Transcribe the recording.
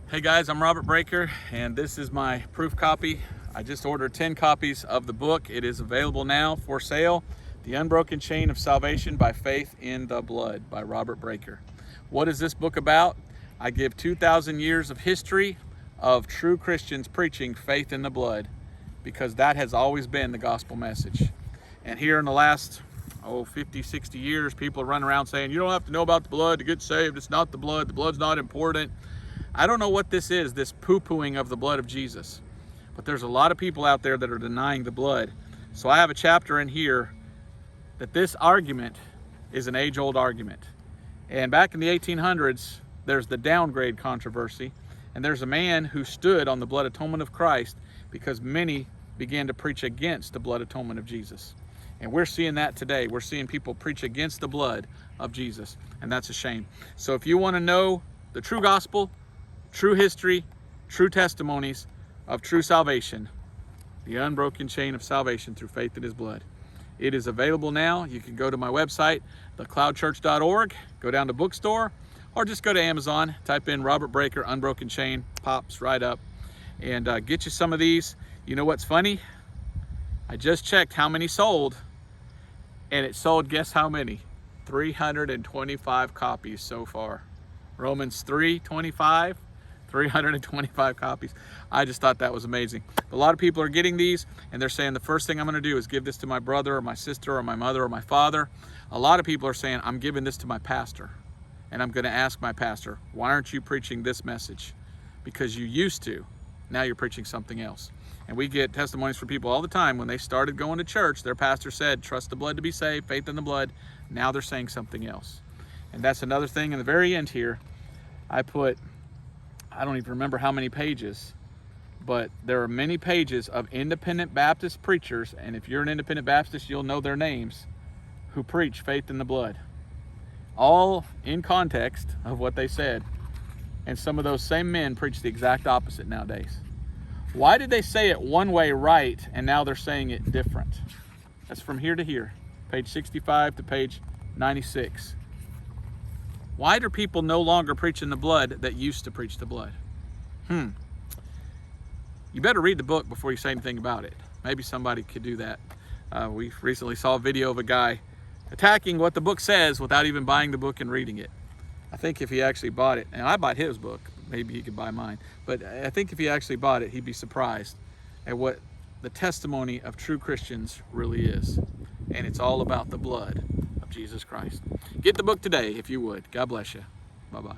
Hey guys, I'm Robert Breaker, and this is my proof copy. I just ordered 10 copies of the book. It is available now for sale. The Unbroken Chain of Salvation by Faith in the Blood by Robert Breaker. What is this book about? I give 2,000 years of history of true Christians preaching faith in the blood, because that has always been the gospel message. And here in the last 50, 60 years, people are running around saying, you don't have to know about the blood to get saved. It's not the blood's not important. I don't know what this is, this poo-pooing of the blood of Jesus. But there's a lot of people out there that are denying the blood. So I have a chapter in here that this argument is an age-old argument. And back in the 1800s, there's the downgrade controversy. And there's a man who stood on the blood atonement of Christ because many began to preach against the blood atonement of Jesus. And we're seeing that today. We're seeing people preach against the blood of Jesus. And that's a shame. So if you want to know the true gospel, true history, true testimonies of true salvation, the unbroken chain of salvation through faith in his blood. It is available now. You can go to my website, thecloudchurch.org, go down to bookstore, or just go to Amazon, type in Robert Breaker, Unbroken Chain, pops right up, and get you some of these. You know what's funny? I just checked how many sold, and it sold, guess how many? 325 copies so far. Romans 3:25. 325 copies. I just thought that was amazing. A lot of people are getting these and they're saying the first thing I'm going to do is give this to my brother or my sister or my mother or my father. A lot of people are saying, I'm giving this to my pastor, and I'm going to ask my pastor, why aren't you preaching this message? Because you used to. Now you're preaching something else. And we get testimonies from people all the time. When they started going to church, their pastor said, trust the blood to be saved, faith in the blood. Now they're saying something else. And that's another thing in the very end here. I put, I don't even remember how many pages, but there are many pages of independent Baptist preachers, and if you're an independent Baptist, you'll know their names, who preach faith in the blood. All in context of what they said. And some of those same men preach the exact opposite nowadays. Why did they say it one way right, and now they're saying it different? That's from here to here, page 65 to page 96. Why do people no longer preach in the blood that used to preach the blood? You better read the book before you say anything about it. Maybe somebody could do that. We recently saw a video of a guy attacking what the book says without even buying the book and reading it. I think if he actually bought it, and I bought his book, maybe he could buy mine, but I think if he actually bought it, he'd be surprised at what the testimony of true Christians really is. And it's all about the blood of Jesus Christ. Get the book today if you would. God bless you. Bye-bye.